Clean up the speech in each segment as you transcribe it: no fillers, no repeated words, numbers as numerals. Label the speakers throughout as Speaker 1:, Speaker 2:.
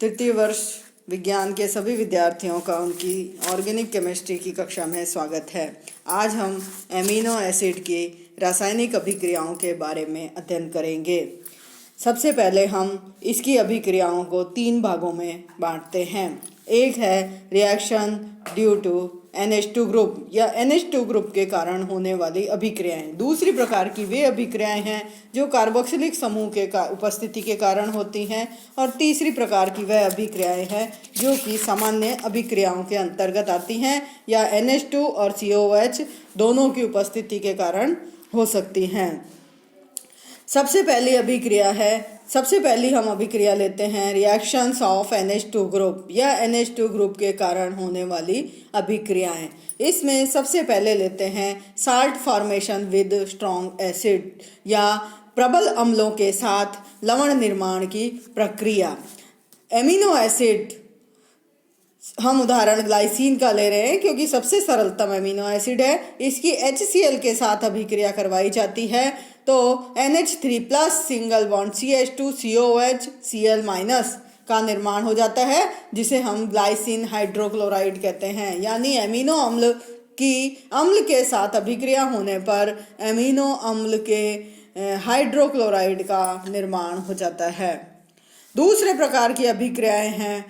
Speaker 1: तृतीय वर्ष विज्ञान के सभी विद्यार्थियों का उनकी ऑर्गेनिक केमिस्ट्री की कक्षा में स्वागत है। आज हम एमिनो एसिड की रासायनिक अभिक्रियाओं के बारे में अध्ययन करेंगे। सबसे पहले हम इसकी अभिक्रियाओं को 3 भागों में बांटते हैं। एक है reaction due to NH2 group या NH2 ग्रुप के कारण होने वाली अभिक्रियाएं। दूसरी प्रकार की वे अभिक्रियाएं हैं जो कार्बोक्सिलिक समूह के उपस्थिति के कारण होती हैं, और तीसरी प्रकार की वह अभिक्रियाएं हैं जो कि सामान्य अभिक्रियाओं के अंतर्गत आती हैं या NH2 और COOH दोनों की उपस्थिति के कारण हो सकती हैं। सबसे पहली हम अभिक्रिया लेते हैं रिएक्शंस ऑफ NH2 ग्रुप या NH2 ग्रुप के कारण होने वाली अभिक्रियाएं। इसमें सबसे पहले लेते हैं salt formation with strong acid या प्रबल अम्लों के साथ लवण निर्माण की प्रक्रिया। एमिनो एसिड, हम उदाहरण ग्लाइसिन का ले रहे हैं क्योंकि सबसे सरलतम एमिनो एसिड है। इसकी HCl के साथ अभिक्रिया करवाई जाती है तो NH3+ single bond CH2 COOH Cl- का निर्माण हो जाता है, जिसे हम ग्लाइसिन हाइड्रोक्लोराइड कहते हैं। यानी एमिनो अम्ल की अम्ल के साथ अभिक्रिया होने पर एमिनो अम्ल के हाइड्रोक्लोराइड का निर्माण हो जाता है। दूसरे प्रकार की अभिक्रियाएं हैं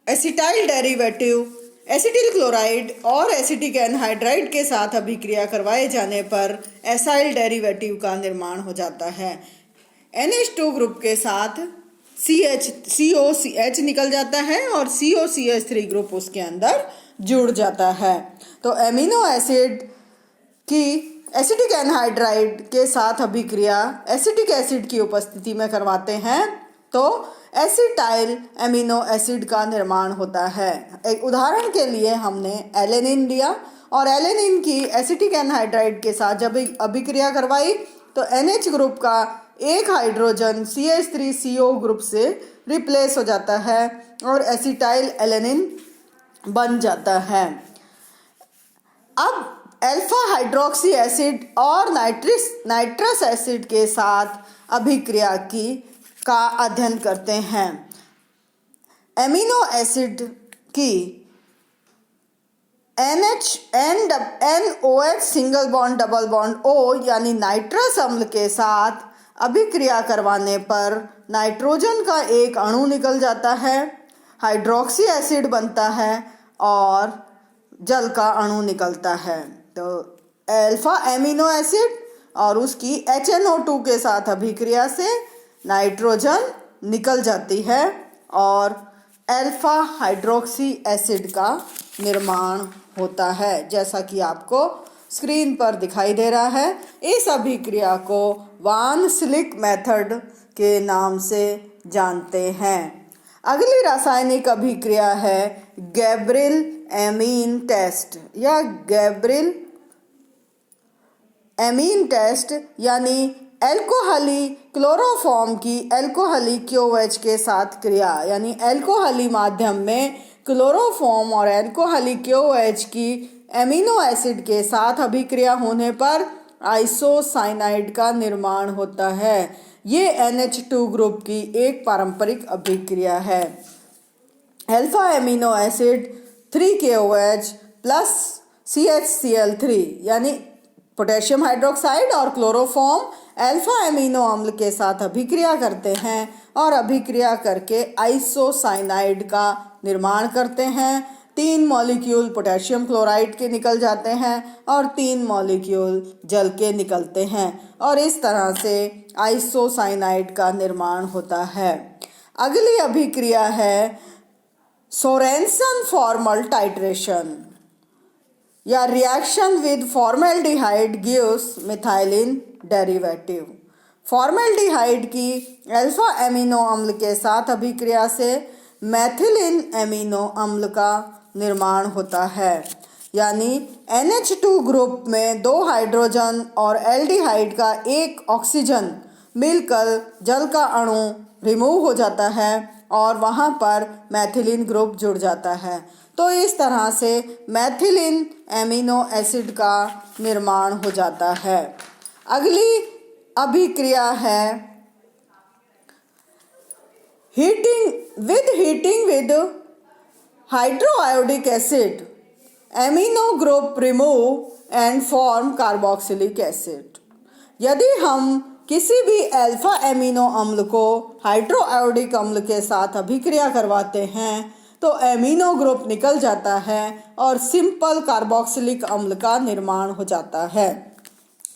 Speaker 1: एसिटाइल डेरिवेटिव एसिटिल क्लोराइड और एसिटिक एनहाइड्राइड के साथ अभिक्रिया करवाए जाने पर एसाइल डेरिवेटिव का निर्माण हो जाता है। NH2 ग्रुप के साथ COCH निकल जाता है और COCH3 ग्रुप उसके अंदर जुड़ जाता है। तो एमिनो एसिड की एसिटिक एनहाइड्राइड के साथ अभिक्रिया एसिटिक एसिड की उपस्थिति में करवाते हैं तो एसिटाइल एमिनो एसिड का निर्माण होता है। एक उदाहरण के लिए हमने एलेनिन लिया और एलेनिन की एसिटिक एनहाइड्राइड के साथ जब अभिक्रिया करवाई तो NH ग्रुप का एक हाइड्रोजन CH3CO ग्रुप से रिप्लेस हो जाता है और एसिटाइल एलेनिन बन जाता है। अब अल्फा हाइड्रोक्सी एसिड और नाइट्रस एसिड के साथ अभिक्रिया का अध्ययन करते हैं। एमिनो एसिड की NOH single bond double bond O यानी नाइट्रस अम्ल के साथ अभिक्रिया करवाने पर नाइट्रोजन का एक अणु निकल जाता है, हाइड्रोक्सी एसिड बनता है और जल का अणु निकलता है। तो अल्फा एमिनो एसिड और उसकी HNO2 के साथ अभिक्रिया से नाइट्रोजन निकल जाती है और अल्फा हाइड्रोक्सी एसिड का निर्माण होता है, जैसा कि आपको स्क्रीन पर दिखाई दे रहा है। इस अभिक्रिया को वान सिलिक मेथड के नाम से जानते हैं। अगली रासायनिक अभिक्रिया है गैब्रिल एमीन टेस्ट या गैब्रिल एमीन टेस्ट, यानी एल्कोहली क्लोरोफॉर्म की एल्कोहली QOH के साथ क्रिया। यानी एल्कोहली माध्यम में क्लोरोफॉर्म और एल्कोहली QOH की एमिनो एसिड के साथ अभिक्रिया होने पर आइसोसाइनाइड का निर्माण होता है। ये NH2 ग्रुप की एक पारंपरिक अभिक्रिया है। Alpha amino acid 3KOH plus CHCl3 यानी पोटेशियम हाइड्रोक्साइड और क्लोरोफॉर्म अल्फा एमिनो अम्ल के साथ अभिक्रिया करते हैं और अभिक्रिया करके आइसोसाइनाइड का निर्माण करते हैं। 3 मॉलिक्यूल पोटेशियम क्लोराइड के निकल जाते हैं और 3 मॉलिक्यूल जल के निकलते हैं और इस तरह से आइसोसाइनाइड का निर्माण होता है। अगली अभिक्रिया है सोरेनसन फॉर्मल टाइट्रेशन या reaction with formaldehyde gives methylene derivative. Formaldehyde की अल्फा एमिनो अम्ल के साथ अभिक्रिया से मैथिलिन एमिनो अम्ल का निर्माण होता है। यानी NH2 ग्रुप में 2 हाइड्रोजन और एल्डिहाइड का 1 ऑक्सीजन मिलकर जल का अणु रिमूव हो जाता है और वहाँ पर मैथिलिन ग्रुप जुड़ जाता है। तो इस तरह से मैथिलिन एमिनो एसिड का निर्माण हो जाता है। अगली अभिक्रिया है heating with hydroiodic acid, amino group remove and form carboxylic acid। यदि हम किसी भी अल्फा एमिनो अम्ल को हाइड्रोआयोडिक अम्ल के साथ अभिक्रिया करवाते हैं तो एमिनो ग्रुप निकल जाता है और सिंपल कार्बोक्सिलिक अम्ल का निर्माण हो जाता है।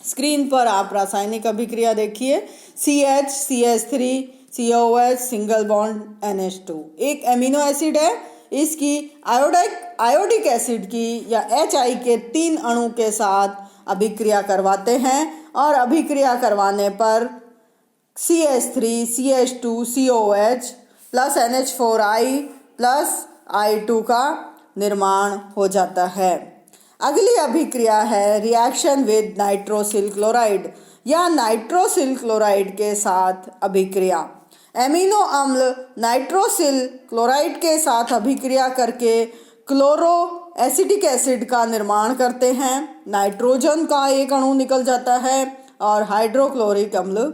Speaker 1: स्क्रीन पर आप रासायनिक अभिक्रिया देखिए। CH CH3 COH single bond NH2 एक एमिनो एसिड है। इसकी आयोडिक एसिड की या HI के 3 अणु के साथ अभिक्रिया करवाते हैं और अभिक्रिया करवाने पर CH3 CH2 COH plus NH4I plus I2 का निर्माण हो जाता है। अगली अभिक्रिया है रिएक्शन विद नाइट्रोसिल क्लोराइड या नाइट्रोसिल क्लोराइड के साथ अभिक्रिया। एमिनो अम्ल नाइट्रोसिल क्लोराइड के साथ अभिक्रिया करके क्लोरो एसिटिक एसिड का निर्माण करते हैं। नाइट्रोजन का एक अणु निकल जाता है और हाइड्रोक्लोरिक अम्ल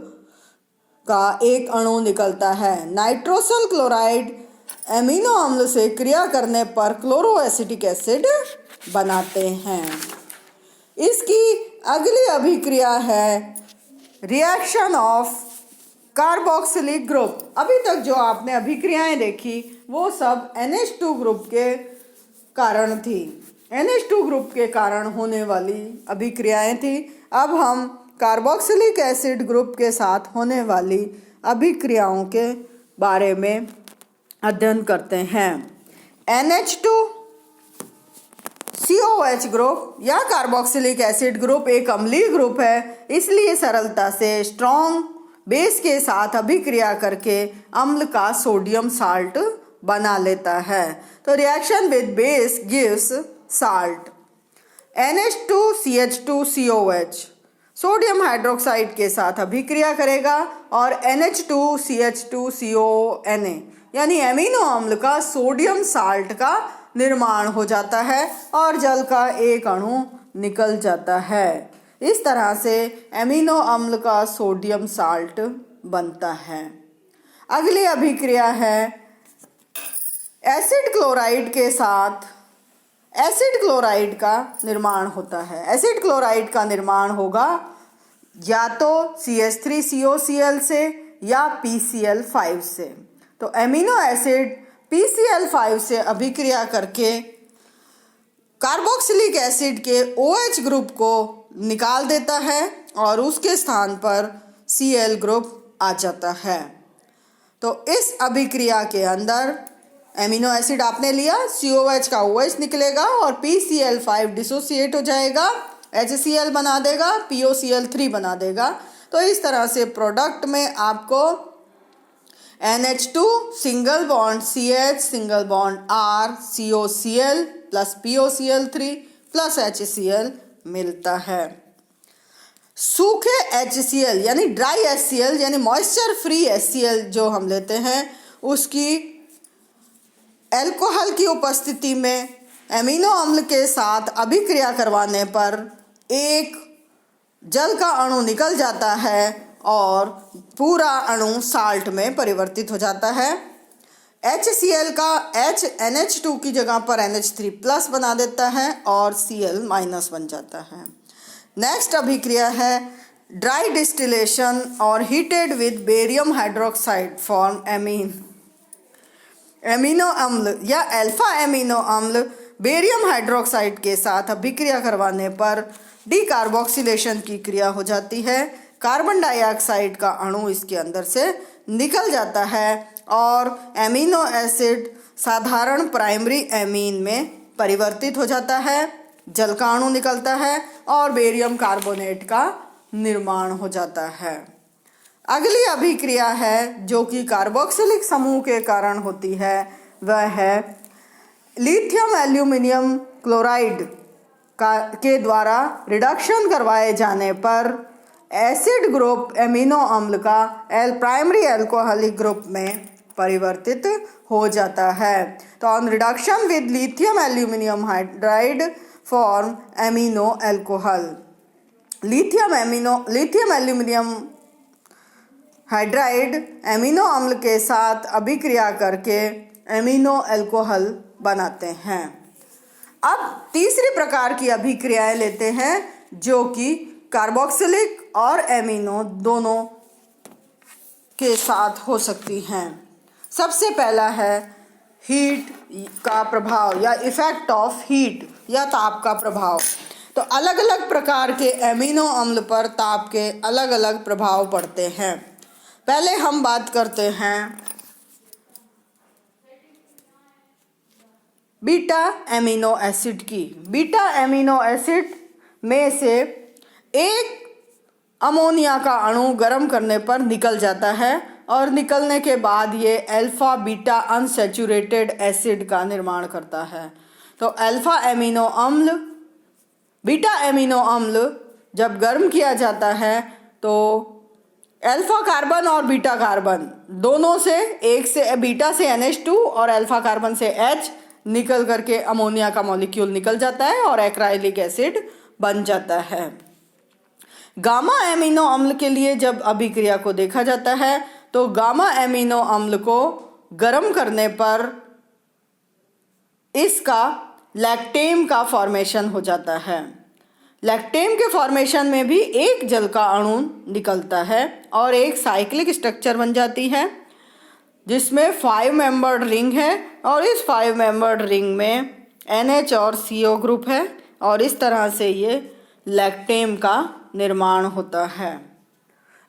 Speaker 1: का एक अणु निकलता है। नाइट्रोसिल क्लोराइड एमिनो अम्ल से क्रिया करने पर क्लोरो एसिटिक एसिड बनाते हैं। इसकी अगली अभिक्रिया है रिएक्शन ऑफ कार्बोक्सिलिक ग्रुप। अभी तक जो आपने अभिक्रियाएं देखी वो सब NH2 ग्रुप के कारण थी, NH2 ग्रुप के कारण होने वाली अभिक्रियाएं थी। अब हम कार्बोक्सिलिक एसिड ग्रुप के साथ होने वाली अभिक्रियाओं के बारे में अध्ययन करते हैं। NH2 COH ग्रुप या कार्बोक्सिलिक एसिड ग्रुप एक अम्लीय ग्रुप है, इसलिए सरलता से स्ट्रॉन्ग बेस के साथ अभिक्रिया करके अम्ल का सोडियम साल्ट बना लेता है। तो reaction with base gives salt. NH2CH2COH sodium hydroxide के साथ अभिक्रिया करेगा और NH2CH2CONA यानी एमिनो अम्ल का सोडियम साल्ट का निर्माण हो जाता है और जल का एक अणु निकल जाता है। इस तरह से एमिनो अम्ल का सोडियम साल्ट बनता है। अगली अभिक्रिया है एसिड क्लोराइड के साथ एसिड क्लोराइड का निर्माण होता है। एसिड क्लोराइड का निर्माण होगा या तो CH3COCl से या PCl5 से। तो एमिनो एसिड PCl5 से अभिक्रिया करके कार्बोक्सिलिक एसिड के OH ग्रुप को निकाल देता है और उसके स्थान पर Cl ग्रुप आ जाता है। तो इस अभिक्रिया के अंदर एमिनो एसिड आपने लिया, COH का OH निकलेगा और PCl5 डिसोसिएट हो जाएगा, HCl बना देगा, POCl3 बना देगा। तो इस तरह से प्रोडक्ट में आपको NH2 single bond CH single bond R COCl plus POCl3 plus HCl मिलता है। सूखे HCl यानी ड्राई HCl यानी मॉइस्चर फ्री HCl जो हम लेते हैं उसकी अल्कोहल की उपस्थिति में एमिनो अम्ल के साथ अभिक्रिया करवाने पर एक जल का अणु निकल जाता है और पूरा अणु साल्ट में परिवर्तित हो जाता है। HCl का H NH2 की जगह पर NH3 प्लस बना देता है और Cl माइनस बन जाता है। नेक्स्ट अभिक्रिया है ड्राई डिस्टिलेशन और heated with barium hydroxide form amine. Amino अम्ल या अल्फा एमिनो अम्ल बेरियम हाइड्रोक्साइड के साथ अभिक्रिया करवाने पर डीकार्बोक्सिलेशन की क्रिया हो जाती है। कार्बन डाइऑक्साइड का अणु इसके अंदर से निकल जाता है और एमिनो एसिड साधारण प्राइमरी एमीन में परिवर्तित हो जाता है, जल का अणु निकलता है और बेरियम कार्बोनेट का निर्माण हो जाता है। अगली अभिक्रिया है जो कि कार्बोक्सिलिक समूह के कारण होती है, वह है लिथियम एल्यूमिनियम क्लोराइड के द्वारा रिडक्शन करवाए जाने पर एसिड ग्रुप एमिनो अम्ल का प्राइमरी अल्कोहलिक ग्रुप में परिवर्तित हो जाता है। तो on reduction with lithium aluminium hydride form amino alcohol. Lithium aluminium hydride amino अम्ल के साथ अभिक्रिया करके एमिनो अल्कोहल बनाते हैं। अब तीसरी प्रकार की अभिक्रियाएं लेते हैं जो कि कार्बोक्सिलिक और एमिनो दोनों के साथ हो सकती हैं। सबसे पहला है हीट का प्रभाव या इफ़ेक्ट ऑफ हीट या ताप का प्रभाव। तो अलग अलग प्रकार के एमिनो अम्ल पर ताप के अलग अलग प्रभाव पड़ते हैं। पहले हम बात करते हैं बीटा एमिनो एसिड की। बीटा एमिनो एसिड में से एक अमोनिया का अणु गर्म करने पर निकल जाता है और निकलने के बाद ये अल्फा बीटा अनसैचुरेटेड एसिड का निर्माण करता है। तो अल्फा एमिनो अम्ल बीटा एमिनो अम्ल जब गर्म किया जाता है तो अल्फा कार्बन और बीटा कार्बन दोनों से एक से बीटा से NH2 और अल्फा कार्बन से H निकल करके अमोनिया का मॉलिक्यूल निकल जाता है और एक्राइलिक एसिड बन जाता है। गामा एमिनो अम्ल के लिए जब अभिक्रिया को देखा जाता है तो गामा एमिनो अम्ल को गर्म करने पर इसका लैक्टेम का फॉर्मेशन हो जाता है। लैक्टेम के फॉर्मेशन में भी एक जल का अणु निकलता है और एक साइक्लिक स्ट्रक्चर बन जाती है जिसमें 5 मेंबर्ड रिंग है और इस 5 मेंबर्ड रिंग में NH और CO ग्रुप है और इस तरह से ये लैक्टेम का निर्माण होता है।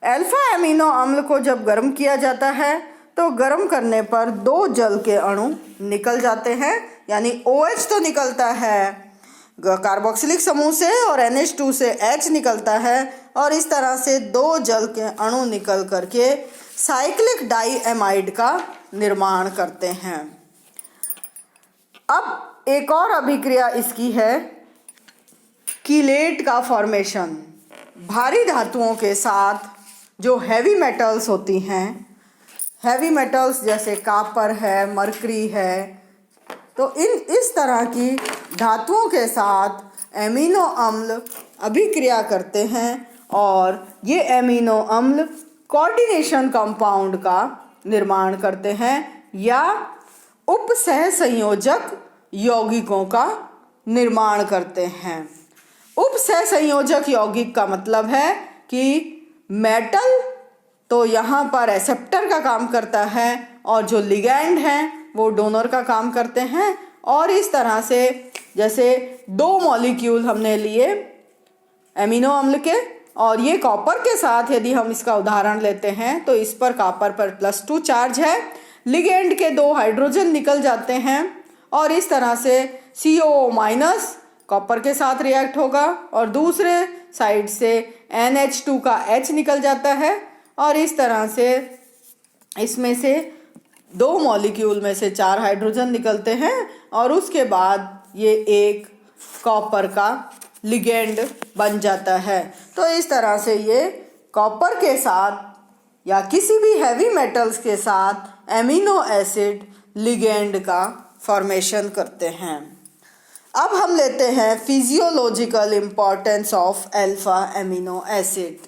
Speaker 1: अल्फा एमिनो अम्ल को जब गर्म किया जाता है तो गर्म करने पर 2 जल के अणु निकल जाते हैं, यानी OH तो निकलता है कार्बोक्सिलिक समूह से और NH2 से H निकलता है और इस तरह से 2 जल के अणु निकल करके साइक्लिक डाईएमाइड का निर्माण करते हैं। अब एक और अभिक्रिया इसकी है कीलेट का फॉर्मेशन। भारी धातुओं के साथ जो हैवी मेटल्स होती हैं, हैवी मेटल्स जैसे कॉपर है, मरकरी है, तो इस तरह की धातुओं के साथ एमिनो अम्ल अभिक्रिया करते हैं और ये एमिनो अम्ल कोऑर्डिनेशन कंपाउंड का निर्माण करते हैं या उपसहसंयोजक यौगिकों का निर्माण करते हैं। उपसहसंयोजक यौगिक का मतलब है कि मेटल तो यहाँ पर एक्सेप्टर का काम करता है और जो लिगैंड हैं वो डोनर का काम करते हैं और इस तरह से जैसे 2 मॉलिक्यूल हमने लिए एमिनो अम्ल के और ये कॉपर के साथ यदि हम इसका उदाहरण लेते हैं तो इस पर कॉपर पर +2 चार्ज है, लिगेंड के 2 हाइड्रोजन निकल जाते हैं और इस तरह से CO- कॉपर के साथ रिएक्ट होगा और दूसरे साइड से NH2 का H निकल जाता है और इस तरह से इसमें से 2 मॉलिक्यूल में से 4 हाइड्रोजन निकलते हैं और उसके बाद ये एक कॉपर का लिगेंड बन जाता है। तो इस तरह से ये कॉपर के साथ या किसी भी हैवी मेटल्स के साथ एमिनो एसिड लिगेंड का फॉर्मेशन करते हैं। अब हम लेते हैं physiological importance of alpha amino acid.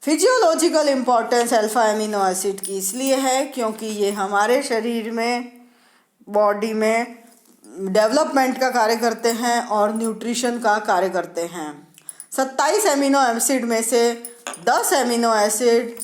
Speaker 1: Physiological importance alpha amino acid की इसलिए है क्योंकि ये हमारे शरीर में, बॉडी में डेवलपमेंट का कार्य करते हैं और न्यूट्रिशन का कार्य करते हैं। 27 एमिनो एसिड में से 10 एमिनो एसिड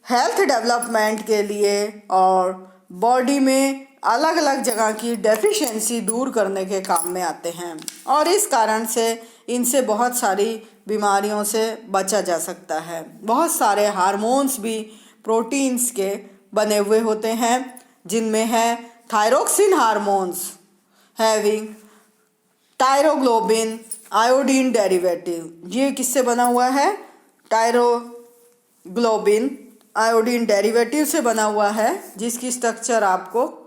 Speaker 1: हेल्थ डेवलपमेंट के लिए और बॉडी में अलग अलग जगह की डेफिशिएंसी दूर करने के काम में आते हैं और इस कारण से इनसे बहुत सारी बीमारियों से बचा जा सकता है। बहुत सारे हार्मोन्स भी प्रोटीन्स के बने हुए होते हैं जिनमें है thyroxine hormones having thyroglobulin iodine derivative. ये किससे बना हुआ है? टायरोग्लोबिन आयोडीन डेरिवेटिव से बना हुआ है जिसकी स्ट्रक्चर आपको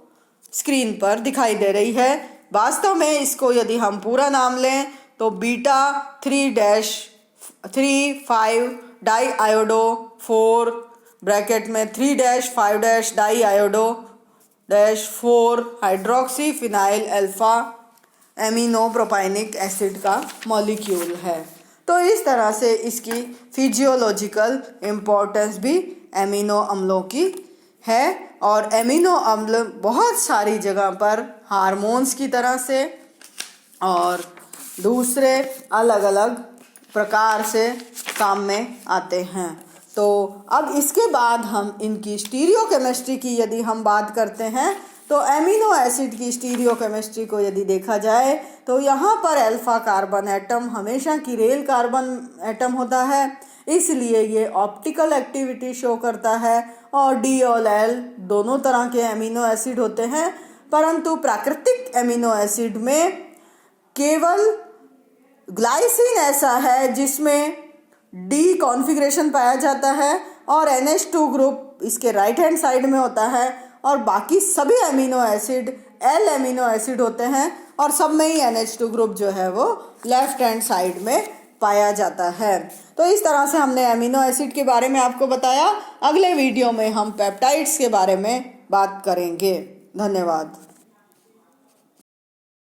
Speaker 1: स्क्रीन पर दिखाई दे रही है। वास्तव में इसको यदि हम पूरा नाम लें तो बीटा 3-5 डाई आयोडो 4 ब्रैकेट में 3-5 di iodo 4 hydroxy phenyl alpha amino propionic acid का मॉलिक्यूल है। तो इस तरह से इसकी फिजियोलॉजिकल इम्पोर्टेंस भी एमिनो अम्लों की है। और एमिनो अम्ल बहुत सारी जगह पर हार्मोन्स की तरह से और दूसरे अलग अलग प्रकार से काम में आते हैं। तो अब इसके बाद हम इनकी स्टीरियोकेमिस्ट्री की यदि हम बात करते हैं तो एमिनो एसिड की स्टीरियोकेमिस्ट्री को यदि देखा जाए तो यहाँ पर अल्फा कार्बन एटम हमेशा किरेल कार्बन एटम होता है, इसलिए ये ऑप्टिकल एक्टिविटी शो करता है। और डी और एल दोनों तरह के एमिनो एसिड होते हैं, परंतु प्राकृतिक एमिनो एसिड में केवल ग्लाइसिन ऐसा है जिसमें डी कॉन्फ़िगरेशन पाया जाता है और NH2 ग्रुप इसके राइट हैंड साइड में होता है, और बाकी सभी amino acid L amino acid होते हैं और सब में ही NH2 ग्रुप जो है वो लेफ्ट हैंड साइड में पाया जाता है। तो इस तरह से हमने एमिनो एसिड के बारे में आपको बताया। अगले वीडियो में हम पेप्टाइड्स के बारे में बात करेंगे। धन्यवाद।